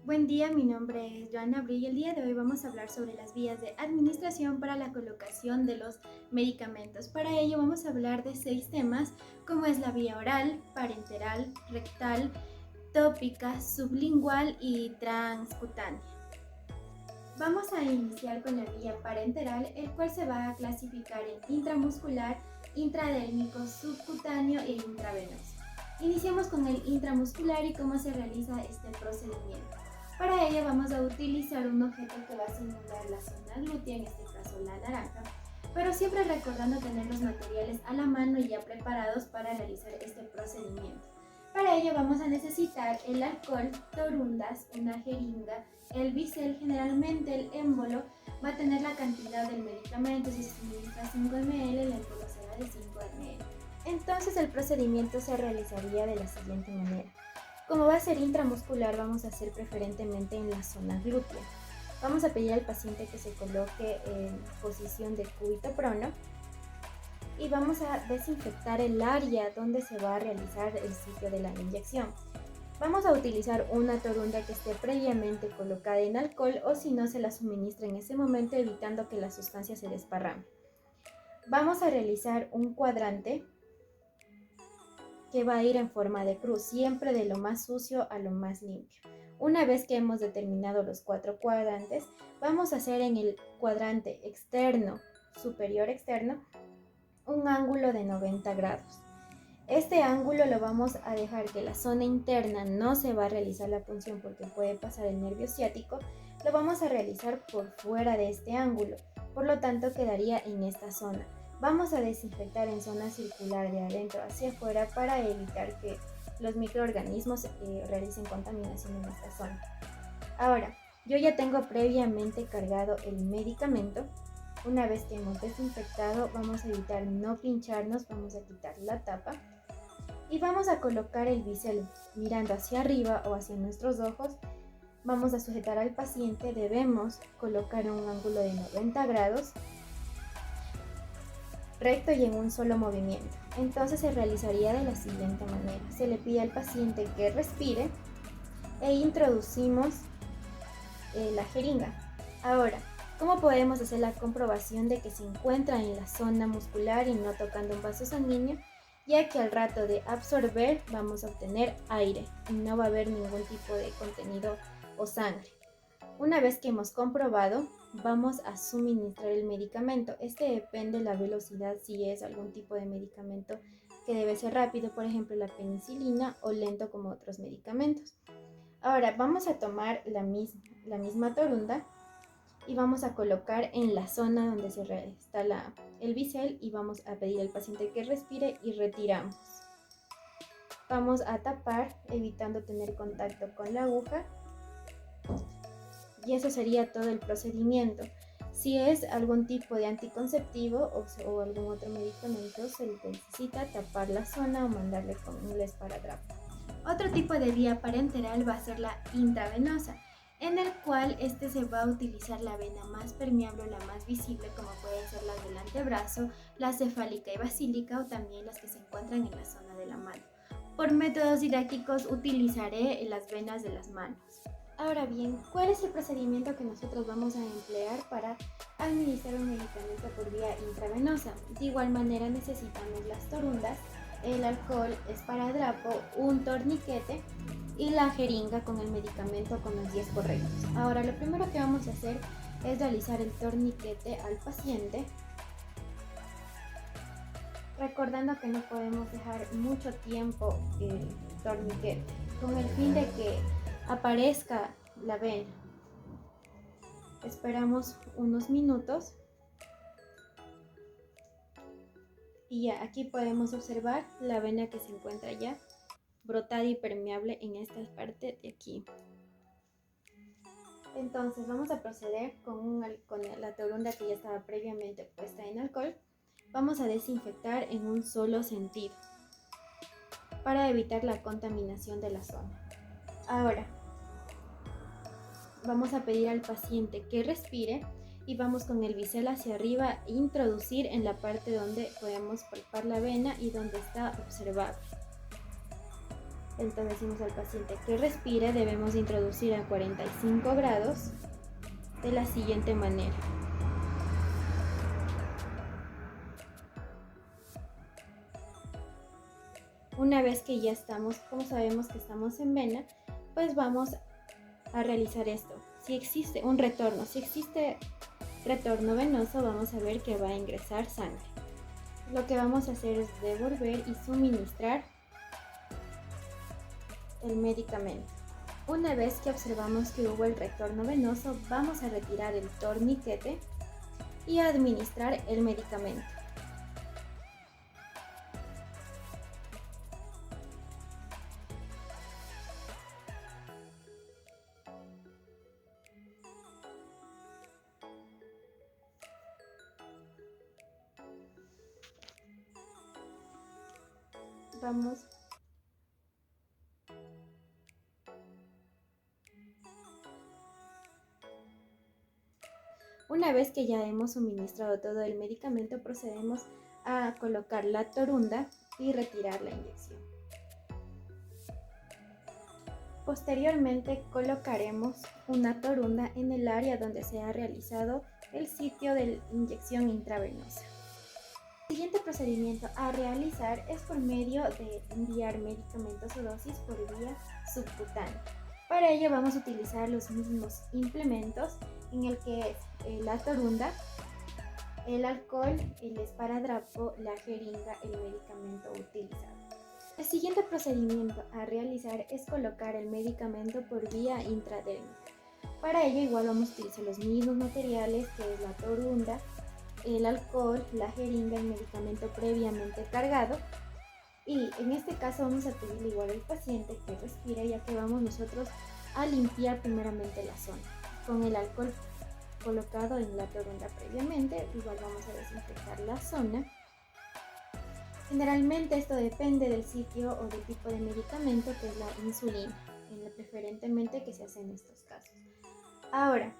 Buen día, mi nombre es Joana Abril y el día de hoy vamos a hablar sobre las vías de administración para la colocación de los medicamentos. Para ello vamos a hablar de 6 temas como es la vía oral, parenteral, rectal, tópica, sublingual y transcutánea. Vamos a iniciar con la vía parenteral, el cual se va a clasificar en intramuscular, intradérmico, subcutáneo e intravenoso. Iniciamos con el intramuscular y cómo se realiza este procedimiento. Para ello vamos a utilizar un objeto que va a simular la zona glútea, en este caso la naranja, pero siempre recordando tener los materiales a la mano y ya preparados para realizar este procedimiento. Para ello vamos a necesitar el alcohol, torundas, una jeringa, el bisel. Generalmente el émbolo va a tener la cantidad del medicamento. Si se suministra 5 ml, el émbolo será de 5 ml. Entonces el procedimiento se realizaría de la siguiente manera. Como va a ser intramuscular, vamos a hacer preferentemente en la zona glútea. Vamos a pedir al paciente que se coloque en posición de cúbito prono y vamos a desinfectar el área donde se va a realizar el sitio de la inyección. Vamos a utilizar una torunda que esté previamente colocada en alcohol o si no se la suministra en ese momento, evitando que la sustancia se desparrame. Vamos a realizar un cuadrante que va a ir en forma de cruz, siempre de lo más sucio a lo más limpio. Una vez que hemos determinado los 4 cuadrantes, vamos a hacer en el cuadrante externo, superior externo, un ángulo de 90 grados. Este ángulo lo vamos a dejar que la zona interna no se va a realizar la punción porque puede pasar el nervio ciático, lo vamos a realizar por fuera de este ángulo, por lo tanto quedaría en esta zona. Vamos a desinfectar en zona circular de adentro hacia afuera para evitar que los microorganismos realicen contaminación en esta zona. Ahora, yo ya tengo previamente cargado el medicamento. Una vez que hemos desinfectado, vamos a evitar no pincharnos, vamos a quitar la tapa y vamos a colocar el bisel mirando hacia arriba o hacia nuestros ojos. Vamos a sujetar al paciente, debemos colocar un ángulo de 90 grados, recto y en un solo movimiento. Entonces se realizaría de la siguiente manera. Se le pide al paciente que respire e introducimos la jeringa. Ahora, ¿cómo podemos hacer la comprobación de que se encuentra en la zona muscular y no tocando un vaso sanguíneo? Ya que al rato de absorber vamos a obtener aire y no va a haber ningún tipo de contenido o sangre. Una vez que hemos comprobado, vamos a suministrar el medicamento. Este depende de la velocidad, si es algún tipo de medicamento que debe ser rápido, por ejemplo la penicilina, o lento como otros medicamentos. Ahora vamos a tomar la misma torunda y vamos a colocar en la zona donde se está el bisel y vamos a pedir al paciente que respire y retiramos. Vamos a tapar evitando tener contacto con la aguja y eso sería todo el procedimiento. Si es algún tipo de anticonceptivo o algún otro medicamento, se necesita tapar la zona o mandarle con un esparadrapo. Otro tipo de vía parenteral va a ser la intravenosa, en el cual se va a utilizar la vena más permeable o la más visible, como pueden ser las del antebrazo, la cefálica y basílica, o también las que se encuentran en la zona de la mano. Por métodos didácticos utilizaré las venas de las manos. Ahora bien, ¿cuál es el procedimiento que nosotros vamos a emplear para administrar un medicamento por vía intravenosa? De igual manera necesitamos las torundas, el alcohol, esparadrapo, un torniquete y la jeringa con el medicamento con los 10 correctos. Ahora, lo primero que vamos a hacer es realizar el torniquete al paciente, recordando que no podemos dejar mucho tiempo el torniquete, con el fin de que aparezca la vena. Esperamos unos minutos y ya aquí podemos observar la vena que se encuentra ya brotada y permeable en esta parte de aquí. Entonces vamos a proceder con la torunda que ya estaba previamente puesta en alcohol. Vamos a desinfectar en un solo sentido para evitar la contaminación de la zona. Ahora vamos a pedir al paciente que respire y vamos con el bisel hacia arriba e introducir en la parte donde podemos palpar la vena y donde está observable. Entonces decimos al paciente que respire, debemos introducir a 45 grados de la siguiente manera. Una vez que ya estamos, como sabemos que estamos en vena, pues vamos a realizar esto. Si existe un retorno, si existe retorno venoso, vamos a ver que va a ingresar sangre. Lo que vamos a hacer es devolver y suministrar el medicamento. Una vez que observamos que hubo el retorno venoso, vamos a retirar el torniquete y a administrar el medicamento. Vamos Una vez que ya hemos suministrado todo el medicamento, procedemos a colocar la torunda y retirar la inyección. Posteriormente colocaremos una torunda en el área donde se ha realizado el sitio de inyección intravenosa. El siguiente procedimiento a realizar es por medio de enviar medicamentos o dosis por vía subcutánea. Para ello vamos a utilizar los mismos implementos en el que es la torunda, el alcohol, el esparadrapo, la jeringa, el medicamento utilizado. El siguiente procedimiento a realizar es colocar el medicamento por vía intradérmica. Para ello igual vamos a utilizar los mismos materiales que es la torunda, el alcohol, la jeringa, el medicamento previamente cargado. Y en este caso vamos a pedirle igual al paciente que respire, ya que vamos nosotros a limpiar primeramente la zona. Con el alcohol colocado en la torunda previamente, igual vamos a desinfectar la zona. Generalmente esto depende del sitio o del tipo de medicamento, que es la insulina, preferentemente que se hace en estos casos. Ahora,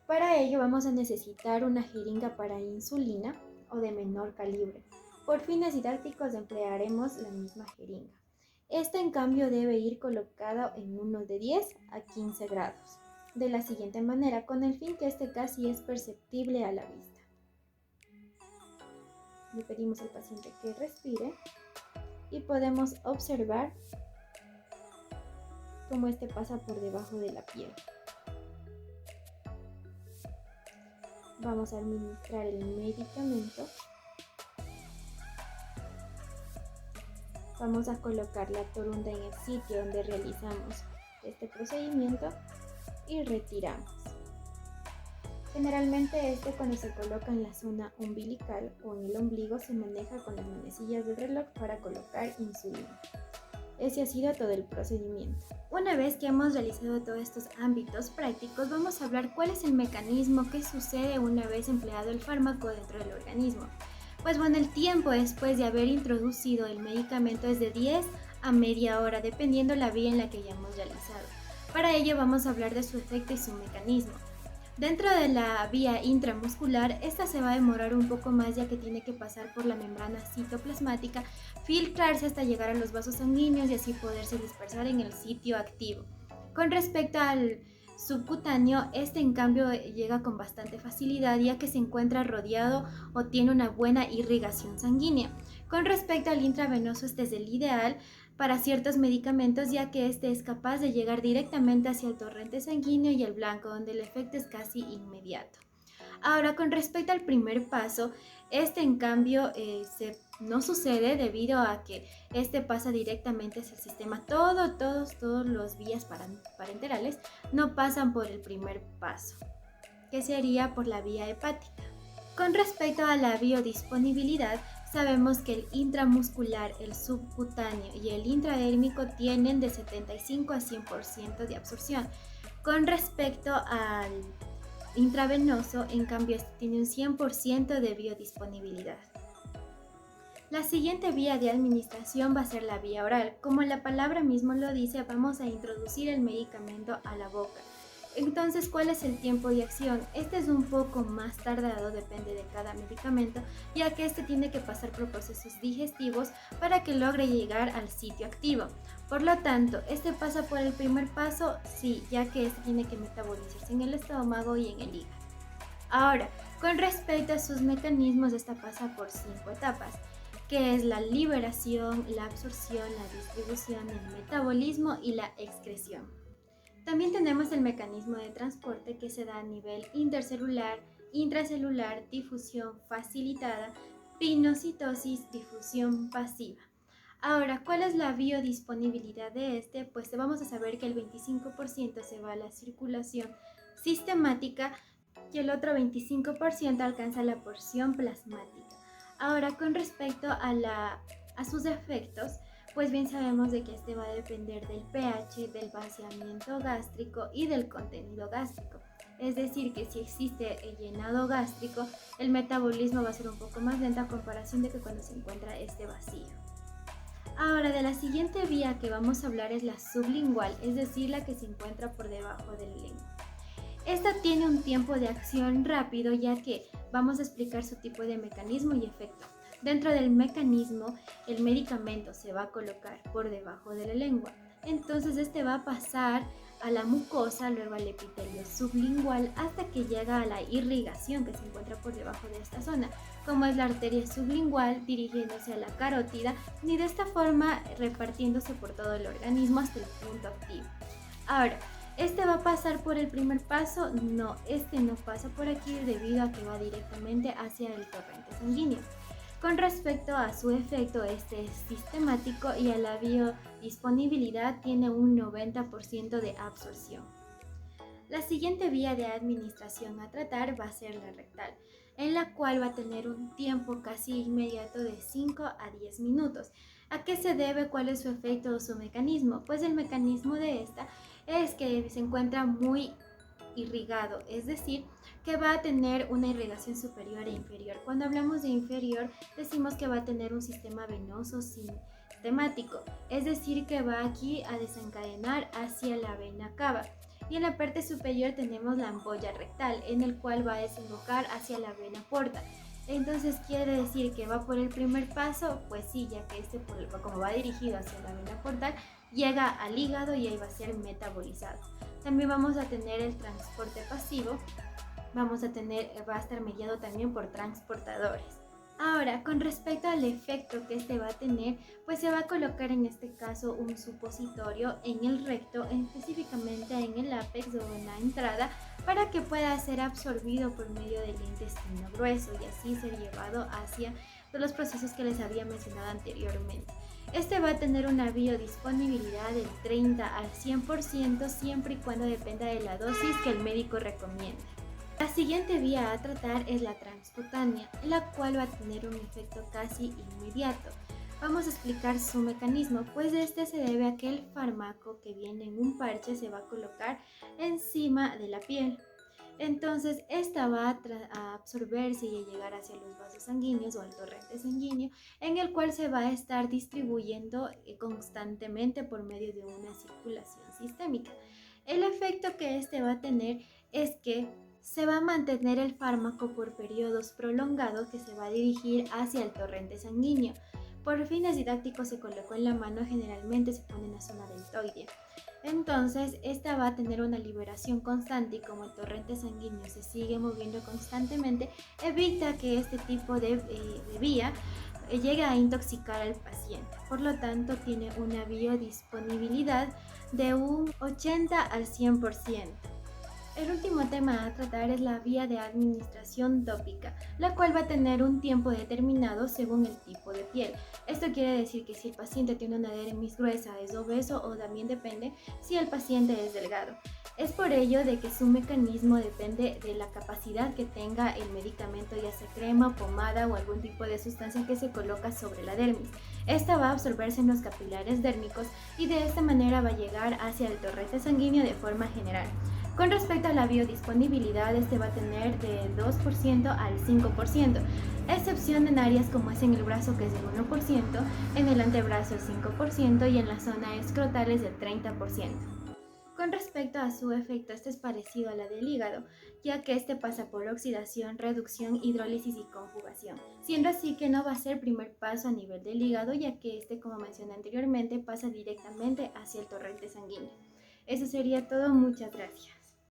para ello vamos a necesitar una jeringa para insulina o de menor calibre. Por fines didácticos emplearemos la misma jeringa. Esta en cambio debe ir colocada en uno de 10 a 15 grados, de la siguiente manera, con el fin que este casi es perceptible a la vista. Le pedimos al paciente que respire y podemos observar cómo este pasa por debajo de la piel. Vamos a administrar el medicamento. Vamos a colocar la torunda en el sitio donde realizamos este procedimiento y retiramos. Generalmente cuando se coloca en la zona umbilical o en el ombligo se maneja con las manecillas del reloj para colocar insulina. Ese ha sido todo el procedimiento. Una vez que hemos realizado todos estos ámbitos prácticos, vamos a hablar cuál es el mecanismo que sucede una vez empleado el fármaco dentro del organismo. Pues bueno, el tiempo después de haber introducido el medicamento es de 10 a media hora, dependiendo la vía en la que hayamos realizado. Para ello vamos a hablar de su efecto y su mecanismo. Dentro de la vía intramuscular, esta se va a demorar un poco más, ya que tiene que pasar por la membrana citoplasmática, filtrarse hasta llegar a los vasos sanguíneos y así poderse dispersar en el sitio activo. Con respecto al subcutáneo, en cambio llega con bastante facilidad, ya que se encuentra rodeado o tiene una buena irrigación sanguínea. Con respecto al intravenoso, es el ideal para ciertos medicamentos, ya que es capaz de llegar directamente hacia el torrente sanguíneo y el blanco, donde el efecto es casi inmediato. Ahora, con respecto al primer paso, en cambio no sucede debido a que pasa directamente hacia el sistema. Todos los vías parenterales no pasan por el primer paso, que sería por la vía hepática. Con respecto a la biodisponibilidad, sabemos que el intramuscular, el subcutáneo y el intradérmico tienen de 75 a 100% de absorción. Con respecto al intravenoso, en cambio, tiene un 100% de biodisponibilidad. La siguiente vía de administración va a ser la vía oral. Como la palabra mismo lo dice, vamos a introducir el medicamento a la boca. Entonces, ¿cuál es el tiempo de acción? Este es un poco más tardado, depende de cada medicamento, ya que este tiene que pasar por procesos digestivos para que logre llegar al sitio activo. Por lo tanto, este pasa por el primer paso, sí, ya que este tiene que metabolizarse en el estómago y en el hígado. Ahora, con respecto a sus mecanismos, esta pasa por 5 etapas, que es la liberación, la absorción, la distribución, el metabolismo y la excreción. También tenemos el mecanismo de transporte que se da a nivel intercelular, intracelular, difusión facilitada, pinocitosis, difusión pasiva. Ahora, ¿cuál es la biodisponibilidad de este? Pues vamos a saber que el 25% se va a la circulación sistemática y el otro 25% alcanza la porción plasmática. Ahora, con respecto a sus efectos, pues bien sabemos de que este va a depender del pH, del vaciamiento gástrico y del contenido gástrico. Es decir, que si existe el llenado gástrico, el metabolismo va a ser un poco más lento a comparación de que cuando se encuentra este vacío. Ahora, de la siguiente vía que vamos a hablar es la sublingual, es decir, la que se encuentra por debajo del lengua. Esta tiene un tiempo de acción rápido, ya que vamos a explicar su tipo de mecanismo y efecto. Dentro del mecanismo, el medicamento se va a colocar por debajo de la lengua. Entonces este va a pasar a la mucosa, luego al epitelio sublingual, hasta que llega a la irrigación que se encuentra por debajo de esta zona, como es la arteria sublingual dirigiéndose a la carótida y de esta forma repartiéndose por todo el organismo hasta el punto activo. Ahora, ¿este va a pasar por el primer paso? No, este no pasa por aquí debido a que va directamente hacia el torrente sanguíneo. Con respecto a su efecto, este es sistemático y a la biodisponibilidad tiene un 90% de absorción. La siguiente vía de administración a tratar va a ser la rectal, en la cual va a tener un tiempo casi inmediato de 5 a 10 minutos. ¿A qué se debe? ¿Cuál es su efecto o su mecanismo? Pues el mecanismo de esta es que se encuentra muy irrigado, es decir, que va a tener una irrigación superior e inferior. Cuando hablamos de inferior, decimos que va a tener un sistema venoso sistemático, es decir, que va aquí a desencadenar hacia la vena cava. Y en la parte superior tenemos la ampolla rectal, en el cual va a desembocar hacia la vena porta. Entonces quiere decir que va por el primer paso, pues sí, ya que este, como va dirigido hacia la vena portal, llega al hígado y ahí va a ser metabolizado. También vamos a tener el transporte pasivo, va a estar mediado también por transportadores. Ahora, con respecto al efecto que este va a tener, pues se va a colocar en este caso un supositorio en el recto, específicamente en el ápex o en la entrada, para que pueda ser absorbido por medio del intestino grueso y así ser llevado hacia los procesos que les había mencionado anteriormente. Este va a tener una biodisponibilidad del 30 al 100% siempre y cuando dependa de la dosis que el médico recomiende. La siguiente vía a tratar es la transcutánea, la cual va a tener un efecto casi inmediato. Vamos a explicar su mecanismo, pues este se debe a que el fármaco que viene en un parche se va a colocar encima de la piel. Entonces esta va a absorberse y a llegar hacia los vasos sanguíneos o al torrente sanguíneo, en el cual se va a estar distribuyendo constantemente por medio de una circulación sistémica. El efecto que este va a tener es que se va a mantener el fármaco por periodos prolongados que se va a dirigir hacia el torrente sanguíneo. Por fines didácticos se colocó en la mano, generalmente se pone en la zona deltoidea. Entonces, esta va a tener una liberación constante y como el torrente sanguíneo se sigue moviendo constantemente, evita que este tipo de vía llegue a intoxicar al paciente. Por lo tanto, tiene una biodisponibilidad de un 80 al 100%. El último tema a tratar es la vía de administración tópica, la cual va a tener un tiempo determinado según el tipo de piel. Esto quiere decir que si el paciente tiene una dermis gruesa, es obeso o también depende si el paciente es delgado. Es por ello de que su mecanismo depende de la capacidad que tenga el medicamento, ya sea crema, pomada o algún tipo de sustancia que se coloca sobre la dermis. Esta va a absorberse en los capilares dérmicos y de esta manera va a llegar hacia el torrente sanguíneo de forma general. Con respecto a la biodisponibilidad, este va a tener del 2% al 5%, excepción en áreas como es en el brazo, que es del 1%, en el antebrazo el 5% y en la zona escrotal es del 30%. Con respecto a su efecto, este es parecido a la del hígado, ya que este pasa por oxidación, reducción, hidrólisis y conjugación, siendo así que no va a ser primer paso a nivel del hígado, ya que este, como mencioné anteriormente, pasa directamente hacia el torrente sanguíneo. Eso sería todo, muchas gracias.